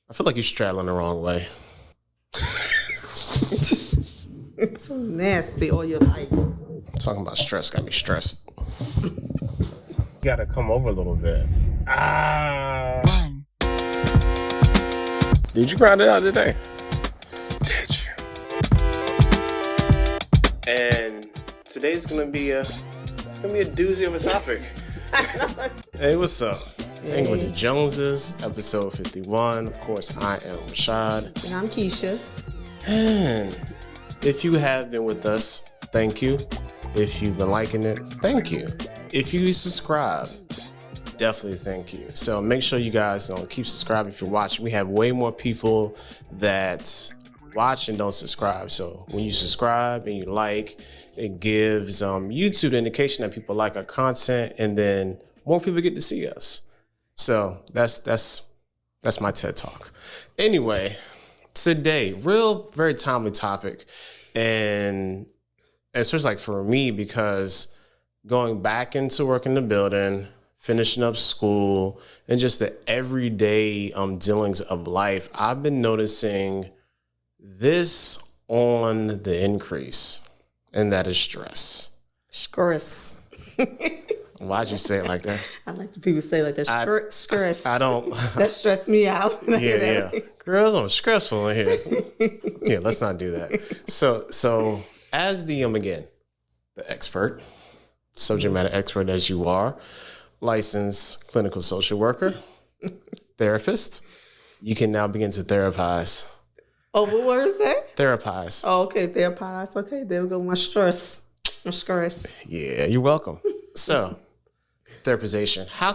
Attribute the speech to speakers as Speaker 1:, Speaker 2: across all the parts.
Speaker 1: I feel like you're straddling the wrong way.
Speaker 2: It's so nasty all your life.
Speaker 1: Talking about stress got me stressed. Gotta come over a little bit. Did you grind it out today? Did you? And today's gonna be a doozy of a topic. Hey, what's up? Hanging with the Joneses, episode 51. Of course, I am Rashad.
Speaker 2: And I'm Kesha.
Speaker 1: And if you have been with us, thank you. If you've been liking it, thank you. If you subscribe, definitely thank you. So make sure you guys keep subscribing if you're watching. We have way more people that watch and don't subscribe. So when you subscribe and you like, it gives YouTube the indication that people like our content, and then more people get to see us. So that's my TED Talk. Anyway, today, very timely topic, and especially like for me, because going back into work in the building, finishing up school, and just the everyday dealings of life, I've been noticing this on the increase, and that is stress.
Speaker 2: Stress.
Speaker 1: Why'd you say it like that?
Speaker 2: I like when people say like that. Stress.
Speaker 1: I don't.
Speaker 2: That stressed me out.
Speaker 1: Yeah. Girls, I'm stressful in here. Yeah, let's not do that. So as the expert, subject matter expert as you are, licensed clinical social worker, therapist, you can now begin to therapize.
Speaker 2: Oh, what word is that?
Speaker 1: Therapize.
Speaker 2: Oh, okay, therapize. Okay, there we go. My stress.
Speaker 1: Yeah, you're welcome. So, therapization. How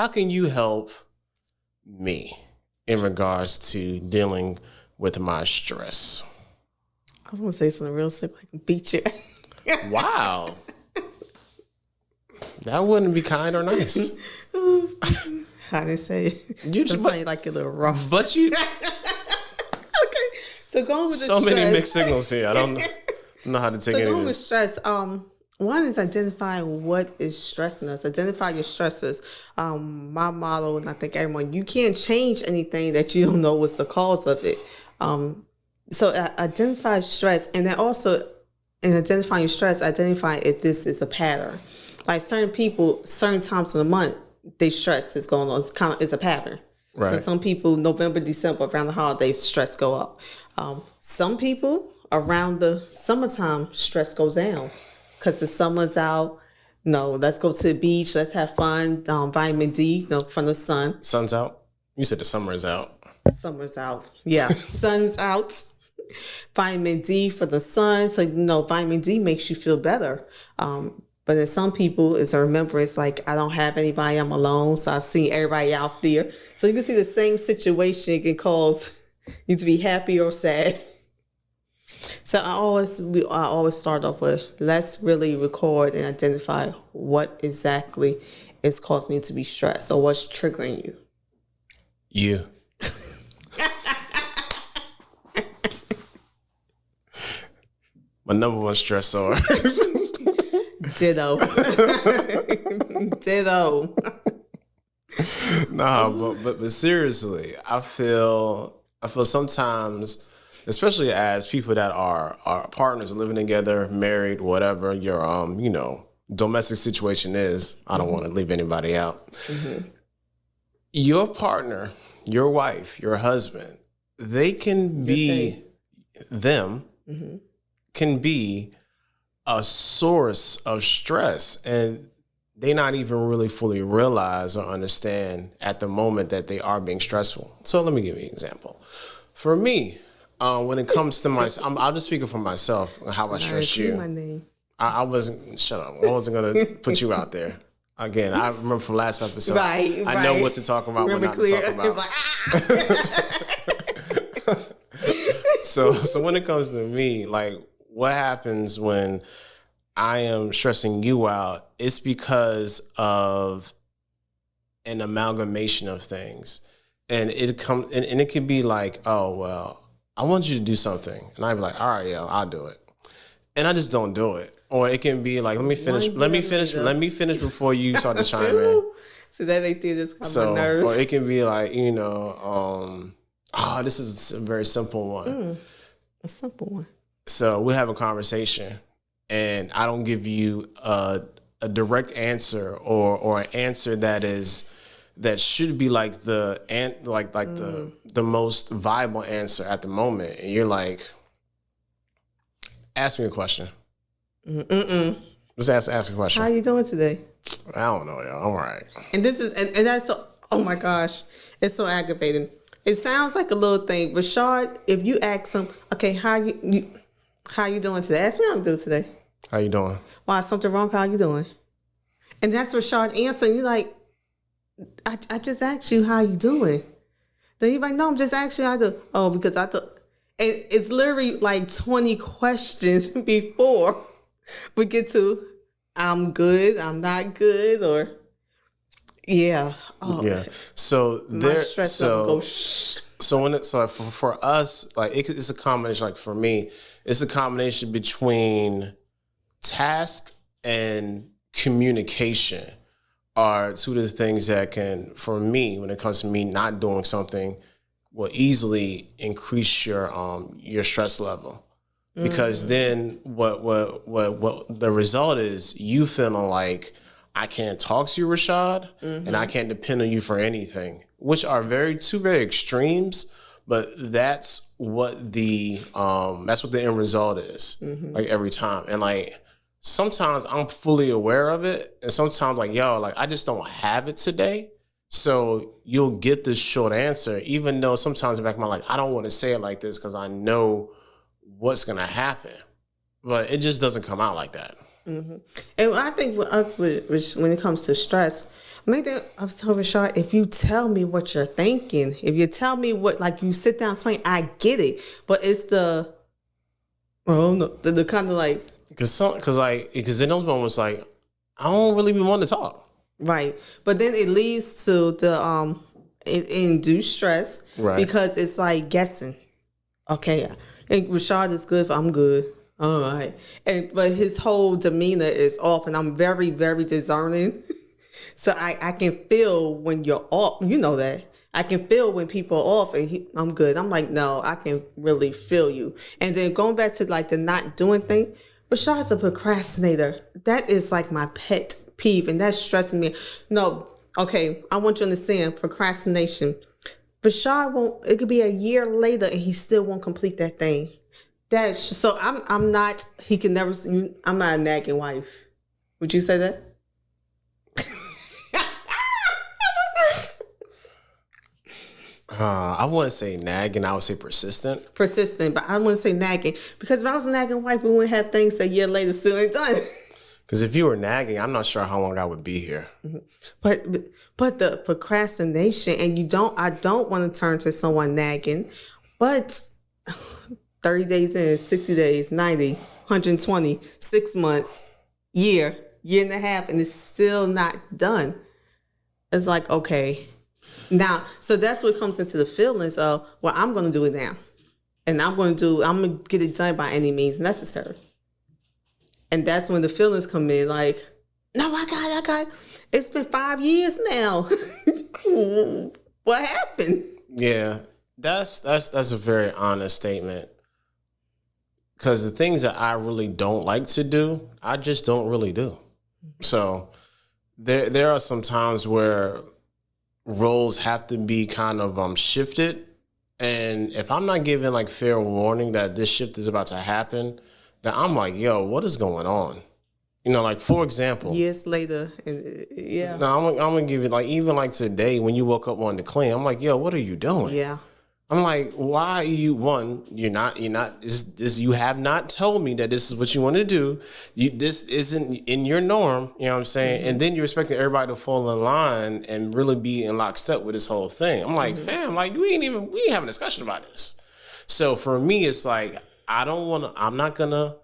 Speaker 1: can you help me in regards to dealing with my stress?
Speaker 2: I was gonna say something real simple. I can beat you.
Speaker 1: Wow. That wouldn't be kind or nice.
Speaker 2: I didn't say it.
Speaker 1: You
Speaker 2: Sometimes you like it a little rough.
Speaker 1: But you.
Speaker 2: Okay, so going with the
Speaker 1: so
Speaker 2: stress.
Speaker 1: many mixed signals here. I don't know how to take any of
Speaker 2: going with
Speaker 1: this.
Speaker 2: stress. One is identifying what is stressing us. Identify your stresses. My motto, and I think everyone, you can't change anything that you don't know what's the cause of it. So identify stress, and then also in identifying your stress, identify if this is a pattern. Like certain people, certain times of the month, they stress is going on. It's a pattern.
Speaker 1: Right.
Speaker 2: And some people, November, December, around the holidays, stress go up. Some people, around the summertime, stress goes down because the summer's out. Let's go to the beach. Let's have fun. Vitamin D, from the sun.
Speaker 1: Sun's out? You said the summer is out.
Speaker 2: Summer's out. Yeah, sun's out. Vitamin D for the sun. So, vitamin D makes you feel better. But then some people, it's a remembrance, like, I don't have anybody, I'm alone. So I see everybody out there. So you can see the same situation can cause you to be happy or sad. So I always start off with, let's really record and identify what exactly is causing you to be stressed or what's triggering you.
Speaker 1: You. My number one stressor.
Speaker 2: Ditto. Ditto.
Speaker 1: Nah, but seriously, I feel sometimes, especially as people that are partners living together, married, whatever your domestic situation is. I don't want to leave anybody out. Mm-hmm. Your partner, your wife, your husband, they can be them. Mm-hmm. Can be a source of stress, and they not even really fully realize or understand at the moment that they are being stressful. So let me give you an example. For me, when it comes to I'll just speak for myself, how I stress you.
Speaker 2: My name.
Speaker 1: I wasn't, shut up. I wasn't going to put you out there. Again, I remember from last episode, I know what to talk about, what not to talk about. So when it comes to me, like, what happens when I am stressing you out? It's because of an amalgamation of things. And it can be like, oh, well, I want you to do something. And I'd be like, all right, yeah, I'll do it. And I just don't do it. Or it can be like, let me finish before you start to chime in.
Speaker 2: So that makes me just kind of
Speaker 1: So,
Speaker 2: nerves.
Speaker 1: or it can be like, this is a very simple one.
Speaker 2: A simple one.
Speaker 1: So we have a conversation and I don't give you a direct answer or an answer that should be like the most viable answer at the moment. And you're like, ask me a question. Let's ask a question.
Speaker 2: How you doing today?
Speaker 1: I don't know, y'all. I'm all right.
Speaker 2: And this is and that's so. Oh my gosh, it's so aggravating. It sounds like a little thing, Rashad. If you ask him, okay, how you doing today? Ask me how I'm doing today.
Speaker 1: How you doing?
Speaker 2: Why, something wrong? How you doing? And that's Rashad answering. You're like, I just asked you how you doing. Then you're like, no, I'm just asking you how to. Oh, because I thought. And it's literally like 20 questions before we get to I'm good, I'm not good, or yeah. Oh,
Speaker 1: yeah. So
Speaker 2: my stress level goes.
Speaker 1: For us, like it's a combination. Like for me, it's a combination between task and communication are two of the things that can, for me, when it comes to me not doing something, will easily increase your stress level. Because then what the result is, you feeling like I can't talk to you, Rashad, and I can't depend on you for anything, which are two very extremes, but that's what the end result is, like every time. And like sometimes I'm fully aware of it, and sometimes like, yo, like I just don't have it today. So you'll get this short answer, even though sometimes in the back of my mind, like, I don't want to say it like this because I know what's going to happen. But it just doesn't come out like that.
Speaker 2: And I think with us, when it comes to stress, maybe I was telling Rashad, if you tell me what you're thinking, if you tell me what, like you sit down and explain, I get it. But it's the kind of like. Because
Speaker 1: in those moments, like, I don't really want to talk.
Speaker 2: Right. But then it leads to the induced stress, right? Because it's like guessing. Okay, and Rashad is good. I'm good. All right. But his whole demeanor is off, and I'm very, very discerning. So I can feel when you're off. You know that. I can feel when people are off, and I'm good. I'm like, no, I can really feel you. And then going back to like the not doing thing, Rashad's a procrastinator. That is like my pet peeve, and that's stressing me. No, okay, I want you to understand procrastination. Rashad won't. It could be a year later, and he still won't complete that thing. So I'm not. He can never. I'm not a nagging wife. Would you say that?
Speaker 1: I wouldn't say nagging. I would say persistent.
Speaker 2: Persistent, but I wouldn't say nagging, because if I was a nagging wife, we wouldn't have things a year later still ain't done.
Speaker 1: Because if you were nagging, I'm not sure how long I would be here.
Speaker 2: But the procrastination, and I don't want to turn to someone nagging, but 30 days in, 60 days, 90, 120, 6 months, year and a half, and it's still not done. It's like, okay. Now, so that's what comes into the feelings of, well, I'm going to do it now. And I'm going to get it done by any means necessary. And that's when the feelings come in, like, no, I got it. It's been 5 years now. What happened?
Speaker 1: Yeah, that's a very honest statement. Because the things that I really don't like to do, I just don't really do. So there are some times where roles have to be kind of shifted. And if I'm not given like fair warning that this shift is about to happen, then I'm like, yo, what is going on? You know, like for example,
Speaker 2: years later, and yeah.
Speaker 1: No, I'm gonna give you like even like today when you woke up wanting to clean, I'm like, yo, what are you doing?
Speaker 2: Yeah.
Speaker 1: I'm like, why are you you have not told me that this is what you want to do. This isn't in your norm, you know what I'm saying? Mm-hmm. And then you're expecting everybody to fall in line and really be in lockstep with this whole thing. I'm like, fam, like we ain't having a discussion about this. So for me, it's like, I'm not gonna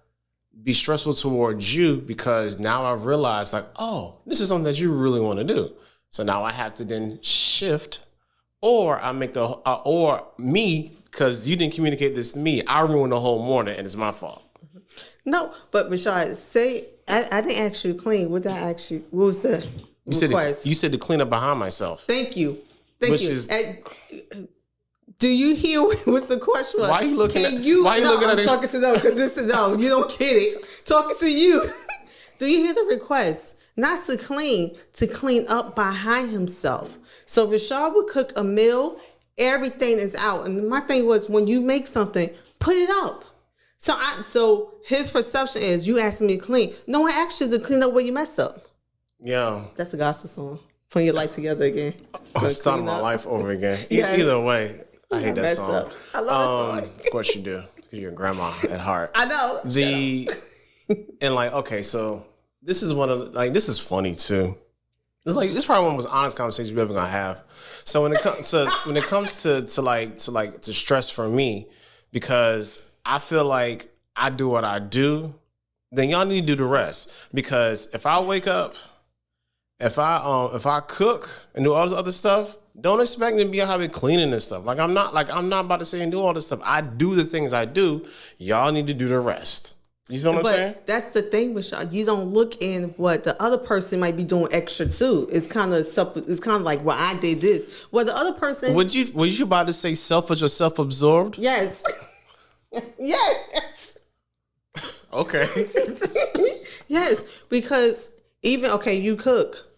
Speaker 1: be stressful towards you because now I've realized like, oh, this is something that you really want to do. So now I have to then shift. Or I make or me, because you didn't communicate this to me, I ruined the whole morning and it's my fault.
Speaker 2: No, but Rashad, I didn't ask you to clean. What was the request.
Speaker 1: You said to clean up behind myself.
Speaker 2: Thank you. Thank
Speaker 1: Which
Speaker 2: you.
Speaker 1: is-
Speaker 2: Do you hear what's the question?
Speaker 1: Why are you looking
Speaker 2: Can
Speaker 1: at?
Speaker 2: you?
Speaker 1: Why are you
Speaker 2: No,
Speaker 1: looking
Speaker 2: I'm
Speaker 1: at?
Speaker 2: talking to them because this is no. You don't get it. Talking to you. Do you hear the request? Not to clean up behind himself. So Rashad would cook a meal. Everything is out, and my thing was when you make something, put it up. So his perception is you asking me to clean. No, I asked you to clean up where you mess up.
Speaker 1: Yeah.
Speaker 2: That's a gospel song. Putting your life together again.
Speaker 1: I'm starting my life over again.
Speaker 2: Yes.
Speaker 1: Either way, I hate that
Speaker 2: Mess
Speaker 1: song.
Speaker 2: up. I love that song.
Speaker 1: Of course you do. You're a grandma at heart.
Speaker 2: I know.
Speaker 1: And like, okay, so this is this is funny too. It's like this is probably one of the most honest conversations we're ever gonna have. So when it comes to stress for me, because I feel like I do what I do, then y'all need to do the rest. Because if I wake up, if I cook and do all this other stuff, don't expect me to be out here cleaning and stuff. I'm not about to say and do all this stuff. I do the things I do. Y'all need to do the rest. You feel what I'm saying?
Speaker 2: That's the thing, Michelle. You don't look in what the other person might be doing extra too. It's kind of like, well, I did this. Well, the other person.
Speaker 1: Was you about to say selfish or self-absorbed?
Speaker 2: Yes. Yes.
Speaker 1: Okay.
Speaker 2: Yes, because you cook,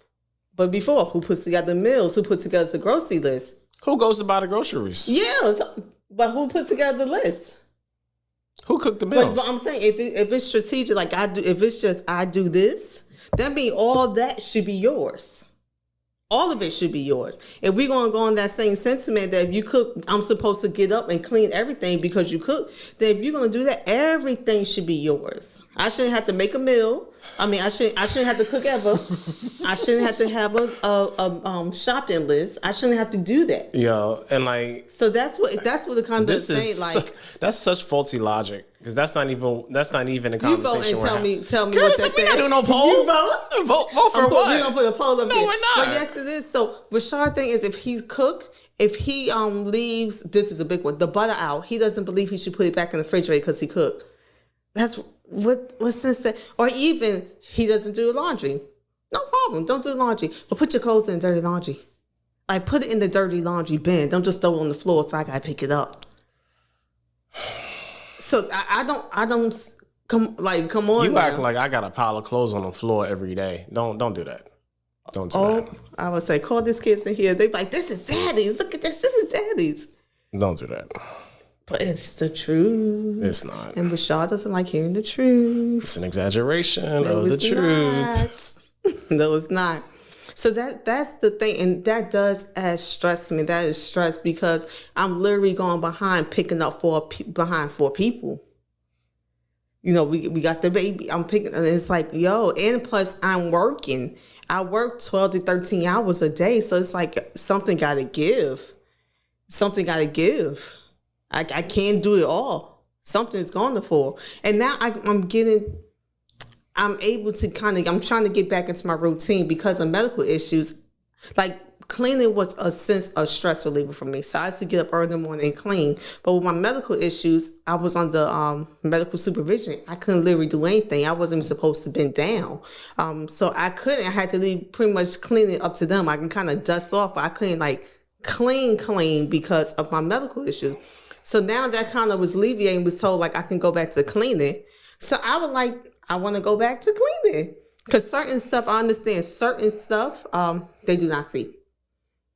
Speaker 2: but before, who puts together meals? Who puts together the grocery list?
Speaker 1: Who goes to buy the groceries?
Speaker 2: Yeah, but who put together the list?
Speaker 1: Who cooked the meals?
Speaker 2: But I'm saying if it's strategic, like I do, if it's just I do this, that means all that should be yours. All of it should be yours. If we're gonna go on that same sentiment that if you cook, I'm supposed to get up and clean everything because you cook, then if you're gonna do that, everything should be yours. I shouldn't have to make a meal. I mean, I shouldn't have to cook ever. I shouldn't have to have a shopping list. I shouldn't have to do that.
Speaker 1: Yo, and like,
Speaker 2: so that's what the kind of thing like.
Speaker 1: That's such faulty logic because that's not even a conversation.
Speaker 2: You vote and tell me
Speaker 1: Girl,
Speaker 2: what that
Speaker 1: we're not doing no poll.
Speaker 2: You vote.
Speaker 1: Vote for what?
Speaker 2: We're gonna put a poll up
Speaker 1: No,
Speaker 2: here.
Speaker 1: we're not.
Speaker 2: But yes, it is. So Rashad thing is if he cook. If he leaves, this is a big one, the butter out, he doesn't believe he should put it back in the refrigerator because he cooked. That's what sense that, or even he doesn't do the laundry. No problem, don't do the laundry, but put your clothes in dirty laundry. Like put it in the dirty laundry bin. Don't just throw it on the floor so I gotta pick it up. So I don't come on.
Speaker 1: You
Speaker 2: now.
Speaker 1: act like I got a pile of clothes on the floor every day. Don't do that. Don't do that.
Speaker 2: I would say call these kids in here. They be like, this is daddy's. Look at this. This is daddy's.
Speaker 1: Don't do that.
Speaker 2: But it's the truth.
Speaker 1: It's not.
Speaker 2: And Rashad doesn't like hearing the truth.
Speaker 1: It's an exaggeration of the truth.
Speaker 2: No, it's not. So that's the thing. And that does stress me. That is stress because I'm literally going behind picking up behind 4 people. You know, we got the baby. I'm picking, and it's like, yo, and plus I'm working. I work 12 to 13 hours a day. So it's like something got to give. Something got to give. I can't do it all. Something's going to fall. And now I'm able to I'm trying to get back into my routine because of medical issues. Like cleaning was a sense of stress reliever for me. So I used to get up early in the morning and clean. But with my medical issues, I was under medical supervision. I couldn't literally do anything. I wasn't even supposed to bend down. So I couldn't. I had to leave pretty much cleaning up to them. I can kind of dust off, but I couldn't like clean because of my medical issue. So now that kind of was alleviating, was told like I can go back to cleaning. So I want to go back to cleaning. Because certain stuff, I understand certain stuff, they do not see.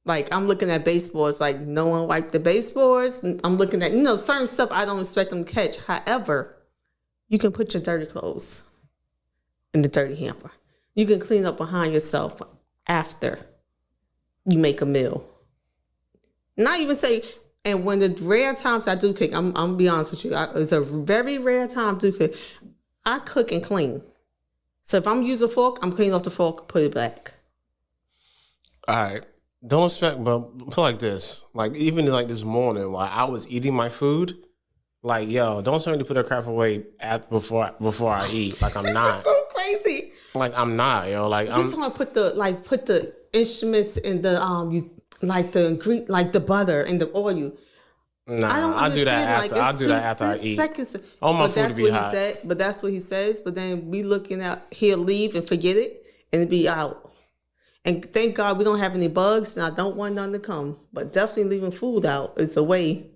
Speaker 2: Like I'm looking at baseboards, like no one wiped the baseboards. I'm looking at, certain stuff I don't expect them to catch. However, you can put your dirty clothes in the dirty hamper. You can clean up behind yourself after you make a meal. Not even say, and when the rare times I do cook, I'm gonna be honest with you, it's a very rare time to cook. I cook and clean. So if I'm using a fork, I'm cleaning off the fork, put it back.
Speaker 1: All right. Don't expect, but put like this. Like even like this morning while I was eating my food, like yo, don't expect me to put that crap away before I eat. Like I'm not.
Speaker 2: So crazy.
Speaker 1: Like I'm not, yo. Like I'm.
Speaker 2: You talking about put the instruments in the the butter and the oil.
Speaker 1: Nah, I'll do that after. I'll do that after I eat. I want my food to be hot.
Speaker 2: But that's what he says. But then we looking at, he'll leave and forget it and it'll be out. And thank God we don't have any bugs, and I don't want none to come. But definitely leaving food out is a way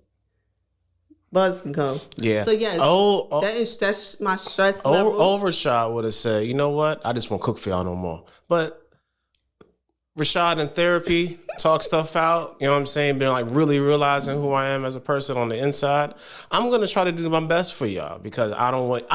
Speaker 2: bugs can come.
Speaker 1: Yeah.
Speaker 2: So yes, that's my stress level.
Speaker 1: Rashad would have said, you know what? I just won't cook for y'all no more. But Rashad in therapy, talk stuff out, you know what I'm saying? Being like really realizing who I am as a person on the inside. I'm gonna try to do my best for y'all because I don't want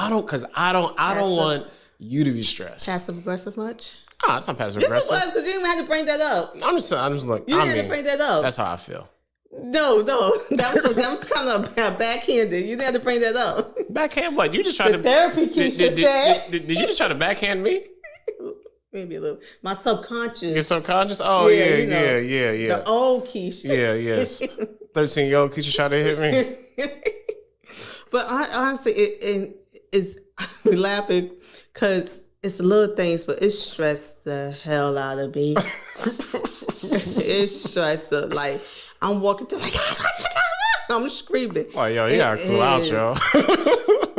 Speaker 1: you to be stressed.
Speaker 2: Passive aggressive much?
Speaker 1: Oh, it's not passive aggressive.
Speaker 2: Yes, it was, because you didn't have to bring that up.
Speaker 1: I'm just like,
Speaker 2: you didn't have to bring that up.
Speaker 1: That's how I feel.
Speaker 2: No, that was kind of backhanded. You didn't have to bring that up.
Speaker 1: Backhand what? You just trying to
Speaker 2: therapy Kesha said.
Speaker 1: Did you just try to backhand me?
Speaker 2: Maybe a little. My subconscious.
Speaker 1: Your subconscious? Oh yeah.
Speaker 2: The old Kesha.
Speaker 1: Yeah, yes. 13-year-old Kesha tried to hit me.
Speaker 2: But honestly, it's we laughing because it's little things, but it stressed the hell out of me. It stressed the like. I'm walking through like I'm screaming.
Speaker 1: Oh, yo, you gotta cool out, yo.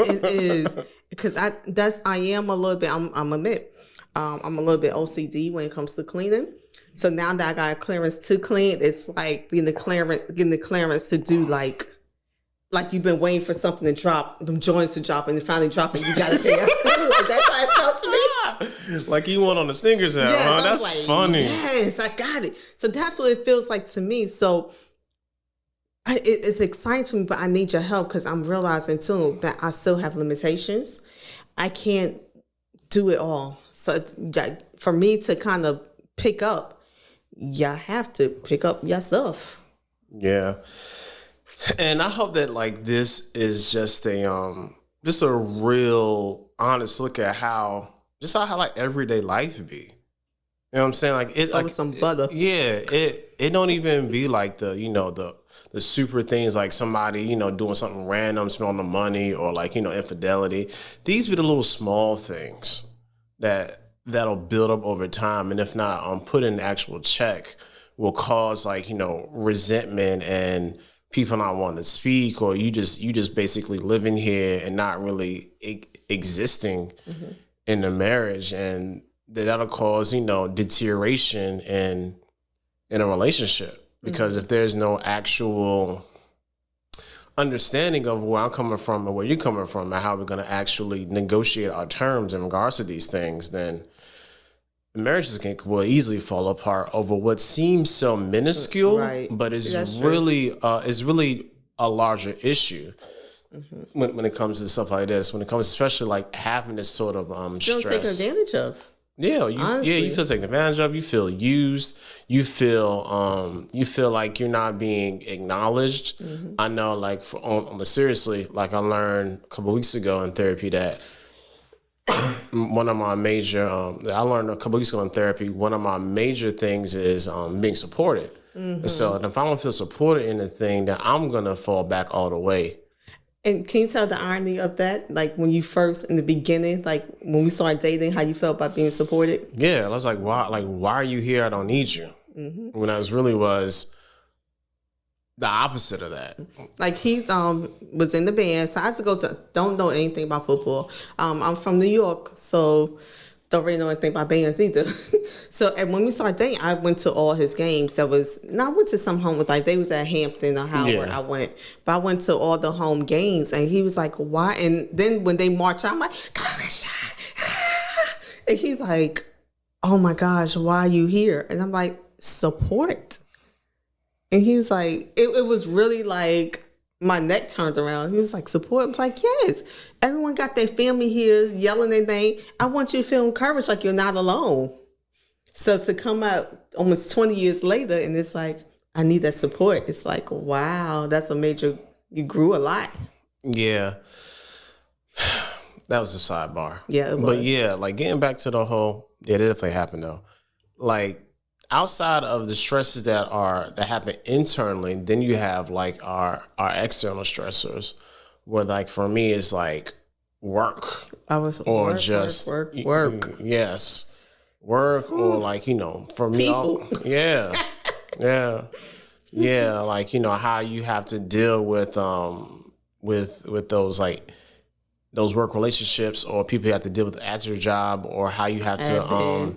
Speaker 2: It is because I am a little bit. I'm admit. I'm a little bit OCD when it comes to cleaning. So now that I got clearance to clean, it's like getting the clearance to do like you've been waiting for something to drop, them joints to drop, and they finally drop, and you gotta pay. Like, that's how it felt to me.
Speaker 1: Like you went on the stingers now, huh? That's like, funny.
Speaker 2: Yes, I got it. So that's what it feels like to me. So it's exciting to me, but I need your help because I'm realizing too that I still have limitations. I can't do it all. So for me to kind of pick up, you have to pick up yourself.
Speaker 1: Yeah. And I hope that like this is just a real honest look at how like everyday life be. You know what I'm saying? Like it like
Speaker 2: some butter.
Speaker 1: It don't even be like the super things like somebody, doing something random, spending the money or like, infidelity. These be the little small things that'll build up over time, and if not put in an actual check, will cause like resentment and people not wanting to speak, or you just basically living here and not really existing in the marriage, and that'll cause deterioration in a relationship because if there's no actual understanding of where I'm coming from and where you're coming from and how we're going to actually negotiate our terms in regards to these things, then marriages will easily fall apart over what seems so minuscule, right, but is really a larger issue when it comes to stuff like this. When it comes, especially like having this sort of stress,
Speaker 2: taken advantage of.
Speaker 1: Yeah, you feel taken advantage of. You feel used. You feel like you're not being acknowledged. I know, like seriously, like I learned a couple of weeks ago in therapy that one of my major I learned a couple weeks ago in therapy. One of my major things is being supported. And so if I don't feel supported in the thing, then I'm gonna fall back all the way.
Speaker 2: And can you tell the irony of that? Like when you first, in the beginning, like when we started dating, how you felt about being supported?
Speaker 1: Yeah, I was like, why are you here? I don't need you. When I was the opposite of that.
Speaker 2: Like he's was in the band, so I used to go to, don't know anything about football. I'm from New York, so don't really know anything about bands either. So and when we started dating, I went to all his games. I went to some home with like they was at Hampton or Howard. I went to all the home games, and he was like, "Why?" And then when they march out, I'm like, "Come on, Rashad." And he's like, "Oh my gosh, why are you here?" And I'm like, "Support." And he was like, it was really like my neck turned around. He was like, support? I was like, yes. Everyone got their family here yelling their name. I want you to feel encouraged like you're not alone. So to come out almost 20 years later and it's like, I need that support. It's like, wow, that's you grew a lot.
Speaker 1: Yeah. That was a sidebar.
Speaker 2: Yeah, it was.
Speaker 1: But yeah, like getting back to the whole, it definitely happened though. Like, outside of the stresses that happen internally, then you have like our external stressors, where like for me it's like work. Work. Yes, work. Ooh. Or like for me, yeah, like how you have to deal with those like those work relationships, or people you have to deal with at your job, or how you have to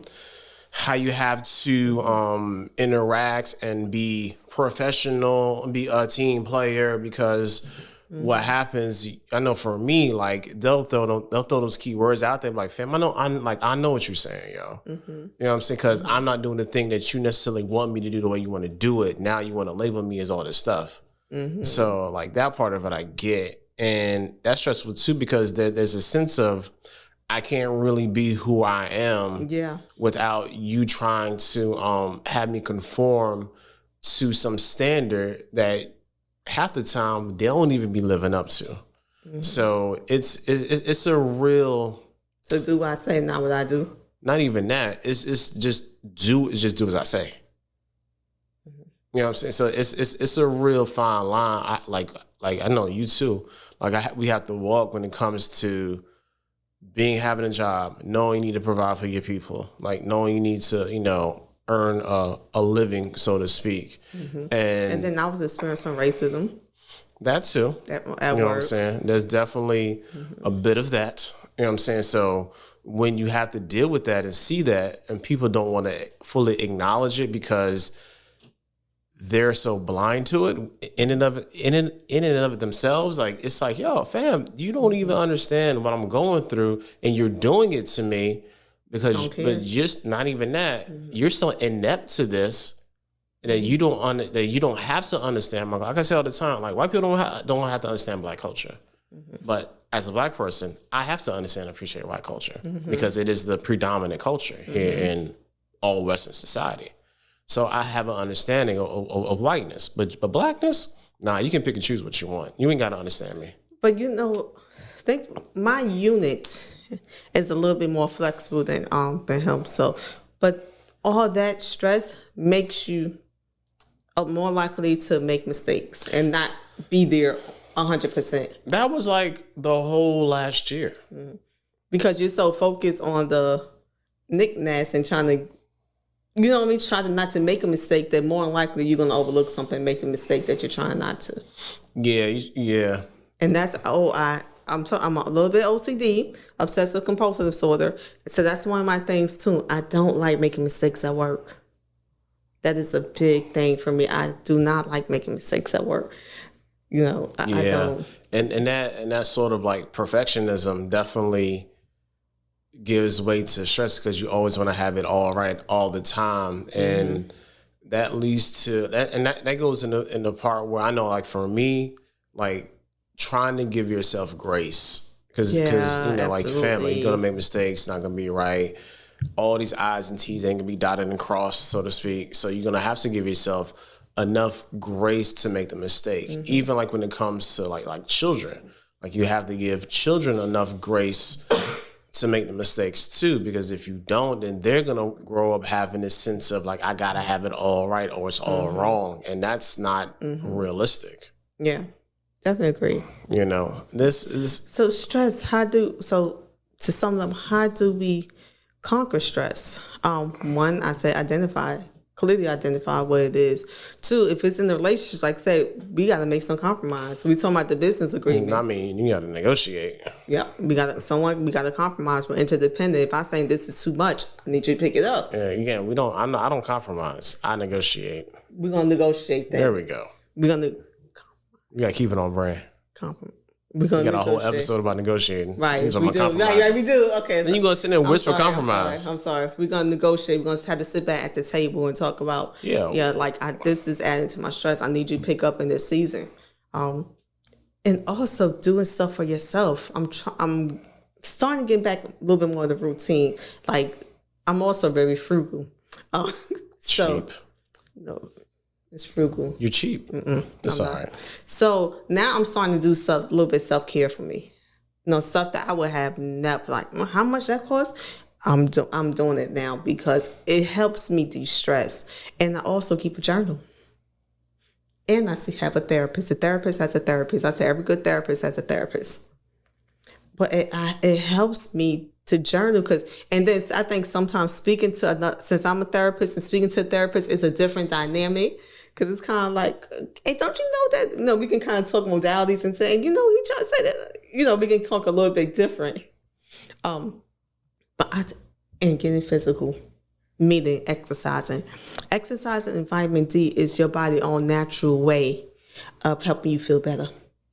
Speaker 1: how you have to interact and be professional, be a team player, because what happens, I know for me, like they'll throw those keywords out there, like, fam, I know what you're saying, yo. You know what I'm saying? Because I'm not doing the thing that you necessarily want me to do the way you want to do it. Now you want to label me as all this stuff. So like that part of it I get. And that's stressful too, because there's a sense of I can't really be who I am without you trying to have me conform to some standard that half the time they don't even be living up to. So it's a real.
Speaker 2: So do what I say, not what I do.
Speaker 1: Not even that. It's just do as I say. You know what I'm saying? So it's a real fine line. I know you too. Like we have to walk when it comes to having a job, knowing you need to provide for your people, like knowing you need to, earn a living, so to speak. And
Speaker 2: then I was experiencing racism.
Speaker 1: That too.
Speaker 2: At
Speaker 1: you know
Speaker 2: work.
Speaker 1: what I'm saying? There's definitely a bit of that. You know what I'm saying? So when you have to deal with that and see that, and people don't want to fully acknowledge it because they're so blind to it in and of it themselves, like it's like, yo, fam, you don't even understand what I'm going through, and you're doing it to me because, but just not even that, you're so inept to this that you don't have to understand. Like I say all the time, like white people don't have to understand Black culture, but as a Black person, I have to understand and appreciate white culture because it is the predominant culture here in all Western society. So I have an understanding of whiteness, but Blackness, nah, you can pick and choose what you want. You ain't got to understand me.
Speaker 2: But I think my unit is a little bit more flexible than him. So, but all that stress makes you more likely to make mistakes and not be there 100%.
Speaker 1: That was like the whole last year.
Speaker 2: Because you're so focused on the knickknacks and trying to, you know what I mean, trying not to make a mistake, that more than likely you're going to overlook something and make the mistake that you're trying not to.
Speaker 1: Yeah.
Speaker 2: And that's, I'm a little bit OCD, obsessive compulsive disorder. So that's one of my things too. I don't like making mistakes at work. That is a big thing for me. I do not like making mistakes at work. I don't.
Speaker 1: And that sort of like perfectionism definitely gives way to stress because you always want to have it all right all the time. And that leads to that, and that goes in the part where I know, like for me, like trying to give yourself grace because like family, you're gonna make mistakes, not gonna be right. All these I's and T's ain't gonna be dotted and crossed, so to speak. So you're gonna have to give yourself enough grace to make the mistake. Even like when it comes to like children, like you have to give children enough grace to make the mistakes too, because if you don't, then they're gonna grow up having this sense of like, I gotta have it all right or it's all wrong, and that's not realistic.
Speaker 2: Yeah, definitely agree.
Speaker 1: This is
Speaker 2: so stress. To sum up, how do we conquer stress? One, I say clearly identify what it is. Two, if it's in the relationship, like say, we got to make some compromise. We talking about the business agreement.
Speaker 1: I mean, you got to negotiate.
Speaker 2: Yeah, we got to compromise. We're interdependent. If I say this is too much, I need you to pick it up.
Speaker 1: Yeah, again, I don't compromise. I negotiate.
Speaker 2: We're gonna negotiate that.
Speaker 1: There we go.
Speaker 2: We're gonna.
Speaker 1: You got to keep it on brand.
Speaker 2: We got
Speaker 1: a whole episode about negotiating.
Speaker 2: Right, we do. Right, we do. Okay.
Speaker 1: Then you're going to sit there and whisper compromise.
Speaker 2: I'm sorry. We're going to negotiate. We're going to have to sit back at the table and talk about, this is adding to my stress. I need you to pick up in this season. And also doing stuff for yourself. I'm starting to get back a little bit more of the routine. Like, I'm also very frugal.
Speaker 1: Cheap.
Speaker 2: No. It's frugal.
Speaker 1: You're cheap. That's all right.
Speaker 2: So now I'm starting to do a little bit self-care for me. Stuff that I would have never, like, how much that costs? I'm doing it now because it helps me de-stress. And I also keep a journal. And I have a therapist. A therapist has a therapist. I say every good therapist has a therapist. But it helps me to journal and then I think sometimes since I'm a therapist and speaking to a therapist is a different dynamic. Because it's kind of like, hey, don't you know that? We can kind of talk modalities and say, he tried to say that. We can talk a little bit different. And getting physical. meaning exercising. Exercising and vitamin D is your body's own natural way of helping you feel better.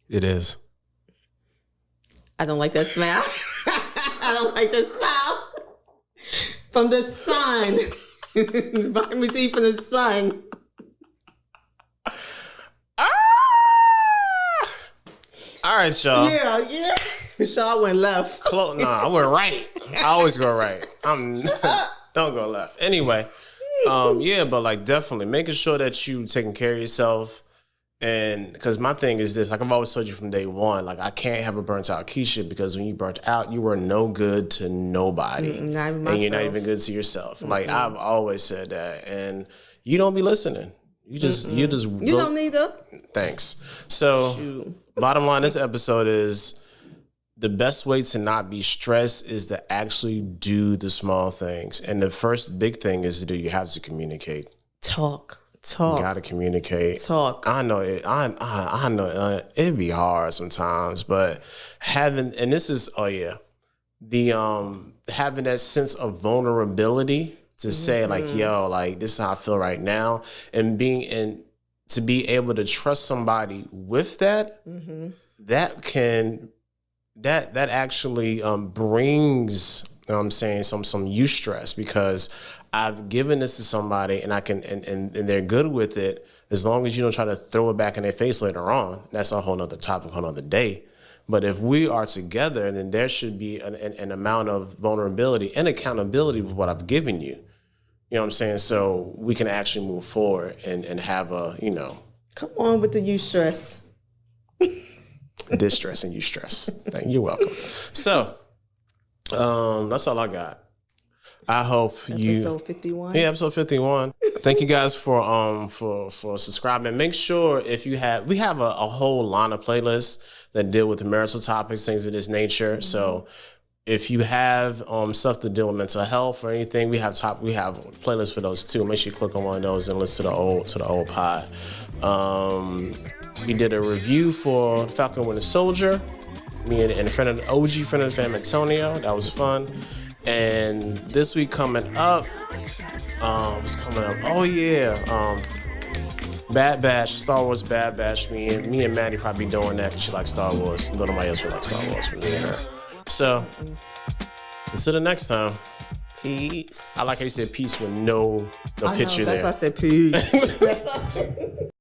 Speaker 1: It is.
Speaker 2: I don't like that smile. I don't like that smile. From the sun. Vitamin D from the sun.
Speaker 1: All right, y'all.
Speaker 2: Yeah. Rashad went left.
Speaker 1: No, I went right. I always go right. Don't go left. Anyway, but like definitely making sure that you taking care of yourself. And because my thing is this, like I've always told you from day one, like I can't have a burnt out Kesha, because when you burnt out, you were no good to nobody. And you're not even good to yourself. Mm-hmm. Like I've always said that. And you don't be listening. You don't need to. Thanks. So bottom line, this episode is the best way to not be stressed is to actually do the small things. And the first big thing is you have to communicate.
Speaker 2: Talk.
Speaker 1: You gotta communicate.
Speaker 2: Talk.
Speaker 1: I know it. I know it'd be hard sometimes, but having having that sense of vulnerability to say like, yo, like this is how I feel right now, and to be able to trust somebody with that, that actually brings, you know what I'm saying, some eustress, because I've given this to somebody and I can and they're good with it, as long as you don't try to throw it back in their face later on. That's a whole nother topic, a whole nother day. But if we are together, then there should be an amount of vulnerability and accountability with what I've given you. You know what I'm saying? So we can actually move forward and have a,
Speaker 2: Come on with the eustress.
Speaker 1: Distress and eustress. You're welcome. So that's all I got. I hope
Speaker 2: episode 51.
Speaker 1: Yeah, episode 51. Thank you guys for subscribing. Make sure we have a whole line of playlists that deal with marital topics, things of this nature. Mm-hmm. So if you have stuff to deal with mental health or anything, we have playlists for those too. Make sure you click on one of those and listen to the old pod. We did a review for Falcon Winter Soldier. Me and a friend of the OG friend of the fam, Antonio. That was fun. And this week coming up, what's coming up? Oh yeah, Bad Batch, Star Wars Bad Batch. Me and Maddie probably doing that because she likes Star Wars. Nobody else would like Star Wars from me and her. So until the next time,
Speaker 2: peace.
Speaker 1: I like how you said peace with no picture there.
Speaker 2: That's why I said peace.